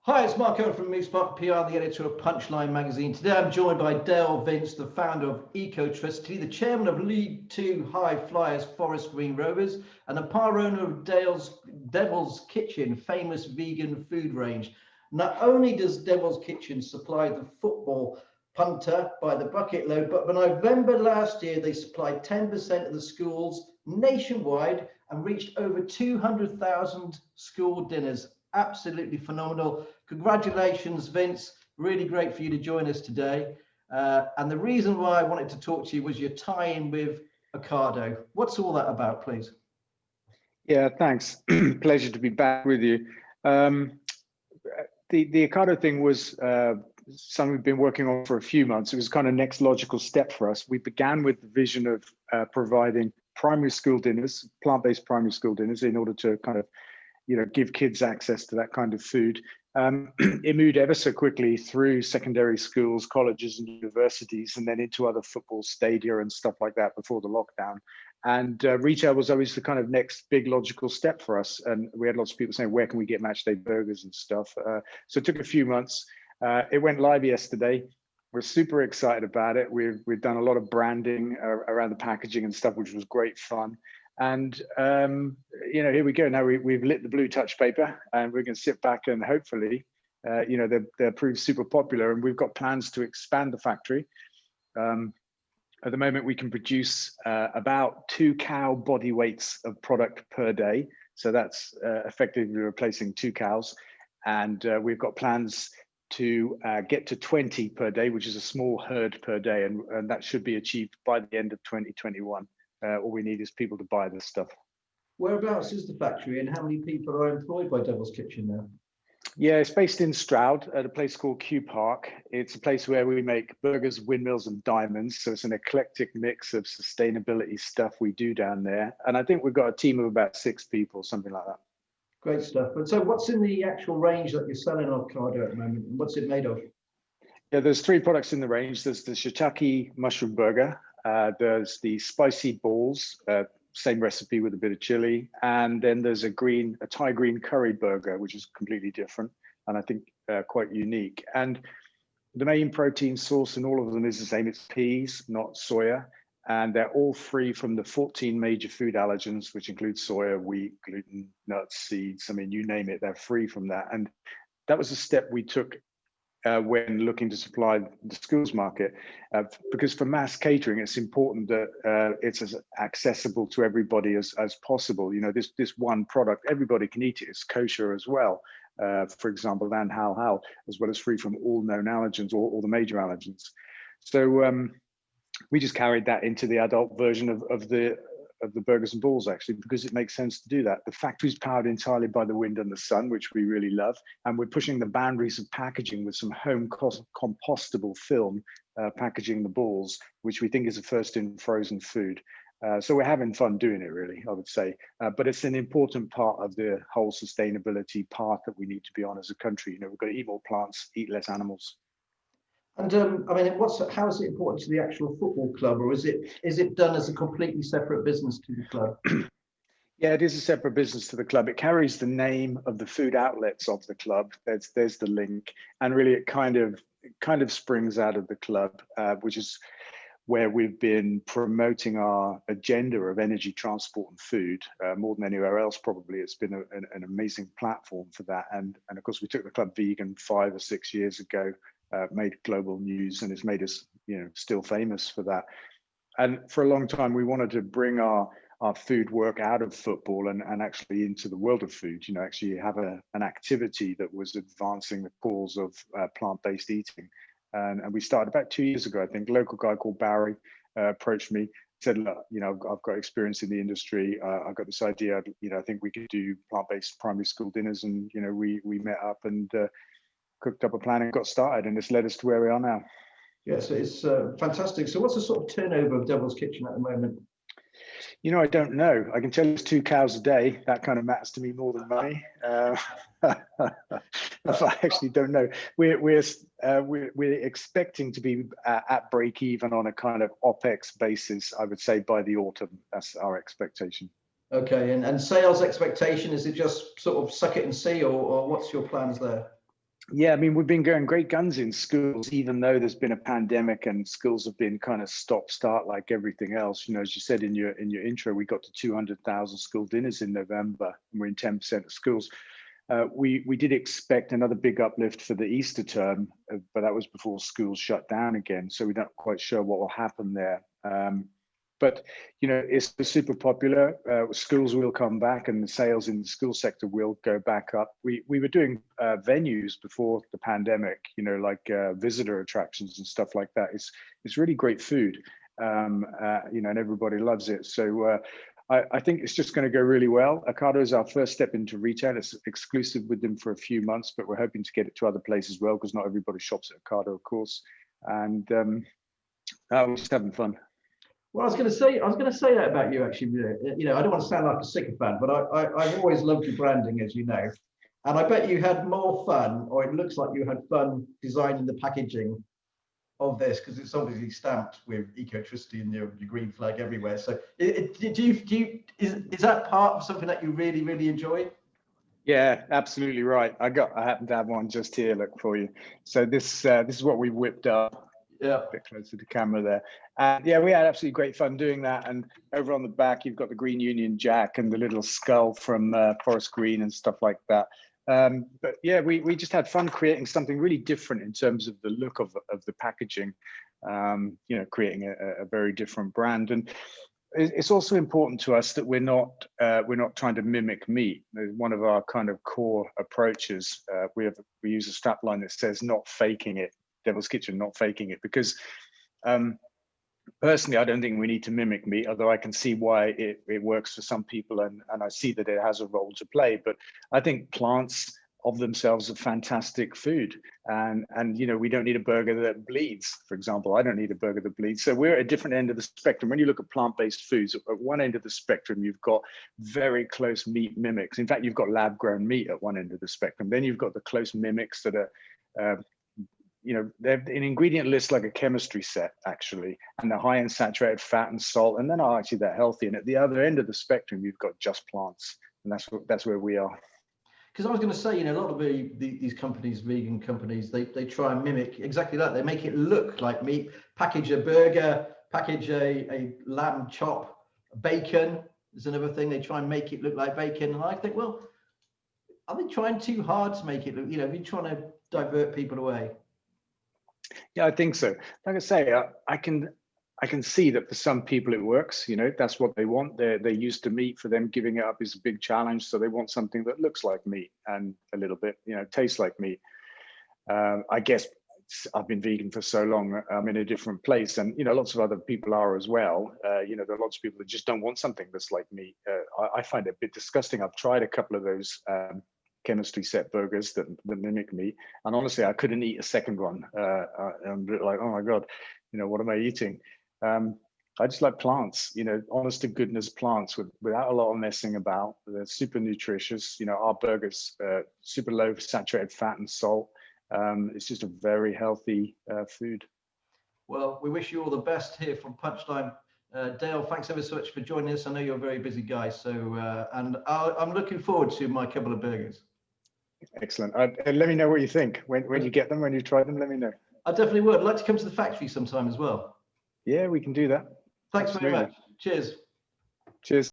Hi, it's Mark Owen from Moosepot PR, the editor of Punchline magazine. Today I'm joined by Dale Vince, the founder of Ecotricity, the chairman of League Two High Flyers Forest Green Rovers, and the part owner of Devil's Kitchen, famous vegan food range. Not only does Devil's Kitchen supply the football punter by the bucket load, but by November last year they supplied 10% of the schools nationwide and reached over 200,000 school dinners. Absolutely phenomenal. Congratulations, Vince. Really great for you to join us today. And the reason why I wanted to talk to you was your tie-in with Ocado. What's all that about, please? Yeah, thanks. Pleasure to be back with you. The Ocado thing was something we've been working on for a few months. It was kind of next logical step for us. We began with the vision of providing primary school dinners, plant-based primary school dinners, in order to kind of give kids access to that kind of food. It moved ever so quickly through secondary schools, colleges and universities, and then into other football stadia and stuff like that before the lockdown. And retail was always the kind of next big logical step for us. And we had lots of people saying, where can we get match day burgers and stuff? So it took a few months. It went live yesterday. We're super excited about it. We've done a lot of branding around the packaging and stuff, which was great fun. And here we go. Now we've lit the blue touch paper, and we're going to sit back and hopefully, they're proved super popular. And we've got plans to expand the factory. At the moment, we can produce about 2 cow body weights of product per day. So that's effectively replacing 2 cows. And we've got plans to get to 20 per day, which is a small herd per day, and that should be achieved by the end of 2021. All we need is people to buy this stuff. Whereabouts is the factory, and how many people are employed by Devil's Kitchen now? Yeah, it's based in Stroud at a place called Q Park. It's a place where we make burgers, windmills, and diamonds. So it's an eclectic mix of sustainability stuff we do down there. And I think we've got a team of about 6 people, something like that. Great stuff. But so what's in the actual range that you're selling on Ocado at the moment? And what's it made of? Yeah, there's 3 products in the range. There's the shiitake mushroom burger. There's the spicy balls, same recipe with a bit of chili. And then there's a Thai green curry burger, which is completely different and I think quite unique. And the main protein source in all of them is the same. It's peas, not soya. And they're all free from the 14 major food allergens, which include soya, wheat, gluten, nuts, seeds. I mean, you name it, they're free from that. And that was a step we took when looking to supply the schools market, because for mass catering, it's important that it's as accessible to everybody as possible. This one product, everybody can eat it. It's kosher as well, for example, and halal, as well as free from all known allergens or all the major allergens. So we just carried that into the adult version of the burgers and balls, actually, because it makes sense to do that. The factory's powered entirely by the wind and the sun, which we really love. And we're pushing the boundaries of packaging with some home compostable film, packaging the balls, which we think is a first in frozen food. So we're having fun doing it, really, I would say. But it's an important part of the whole sustainability path that we need to be on as a country. We've got to eat more plants, eat less animals. And how is it important to the actual football club, or is it done as a completely separate business to the club? Yeah, it is a separate business to the club. It carries the name of the food outlets of the club. There's the link, and really it kind of springs out of the club, which is where we've been promoting our agenda of energy, transport, and food more than anywhere else. Probably it's been an amazing platform for that. And of course, we took the club vegan 5 or 6 years ago. Made global news, and it's made us, still famous for that. And for a long time, we wanted to bring our food work out of football and actually into the world of food. Actually have an activity that was advancing the cause of plant-based eating. And we started about 2 years ago. I think a local guy called Barry approached me, said, look, I've got experience in the industry. I've got this idea. I think we could do plant-based primary school dinners, and we met up and cooked up a plan and got started, and it's led us to where we are now. Yes, it's fantastic. So what's the sort of turnover of Devil's Kitchen at the moment? I don't know. I can tell you it's 2 cows a day. That kind of matters to me more than money. I actually don't know. We're expecting to be at break even on a kind of OPEX basis, I would say, by the autumn. That's our expectation. Okay, and sales expectation, is it just sort of suck it and see, or what's your plans there? Yeah, I mean, we've been going great guns in schools, even though there's been a pandemic and schools have been kind of stop-start like everything else. You know, as you said in your intro, we got to 200,000 school dinners in November, and we're in 10% of schools. We did expect another big uplift for the Easter term, but that was before schools shut down again. So we're not quite sure what will happen there. But you know, it's super popular. Schools will come back, and the sales in the school sector will go back up. We were doing venues before the pandemic, you know, like visitor attractions and stuff like that. It's really great food, you know, and everybody loves it. So I think it's just going to go really well. Ocado is our first step into retail. It's exclusive with them for a few months, but we're hoping to get it to other places as well, because not everybody shops at Ocado, of course. And we're just having fun. Well, I was going to say that about you actually. You know, I don't want to sound like a sycophant, but I've always loved your branding, as you know, and I bet you had more fun, or it looks like you had fun designing the packaging of this, because it's obviously stamped with Ecotricity and your green flag everywhere. So, is that part of something that you really enjoy? Yeah, absolutely right. I happen to have one just here, look, for you. So this is what we whipped up. Yeah. A bit closer to the camera there. Yeah, we had absolutely great fun doing that. And over on the back, you've got the Green Union Jack and the little skull from Forest Green and stuff like that. But yeah, we just had fun creating something really different in terms of the look of the packaging, you know, creating a very different brand. And it's also important to us that we're not trying to mimic meat. One of our kind of core approaches, we use a strap line that says "not faking it." Devil's Kitchen, not faking it, because personally, I don't think we need to mimic meat, although I can see why it works for some people, and I see that it has a role to play. But I think plants of themselves are fantastic food, and you know, we don't need a burger that bleeds, for example. I don't need a burger that bleeds. So we're at a different end of the spectrum. When you look at plant-based foods, at one end of the spectrum, you've got very close meat mimics. In fact, you've got lab-grown meat at one end of the spectrum. Then you've got the close mimics that are you know, they're an ingredient list like a chemistry set, actually, and they're high in saturated fat and salt, and then are actually they're healthy. And at the other end of the spectrum, you've got just plants, and that's where we are. Because I was going to say, you know, a lot of these companies, vegan companies, they try and mimic exactly that. They make it look like meat, package a burger, package a lamb chop, bacon is another thing. They try and make it look like bacon. And I think, well, are they trying too hard to make it look, you know, we're trying to divert people away? Yeah, I think so. Like I say, I can see that for some people it works. You know, that's what they want. They're used to meat. For them, giving it up is a big challenge. So they want something that looks like meat and a little bit, you know, tastes like meat. I guess I've been vegan for so long. I'm in a different place, and you know, lots of other people are as well. You know, there are lots of people that just don't want something that's like meat. I find it a bit disgusting. I've tried a couple of those chemistry set burgers that mimic meat, and honestly, I couldn't eat a second one. I'm like, oh my god, you know, what am I eating? I just like plants, you know, honest to goodness plants without a lot of messing about. They're super nutritious. You know, our burgers super low saturated fat and salt. It's just a very healthy food. Well, we wish you all the best here from Punchline. Dale, thanks ever so much for joining us. I know you're a very busy guy, so and I'm looking forward to my couple of burgers. Excellent. Let me know what you think when you get them, when you try them. Let me know. I definitely would. I'd like to come to the factory sometime as well. Yeah, we can do that. Thanks very much. Cheers. Cheers.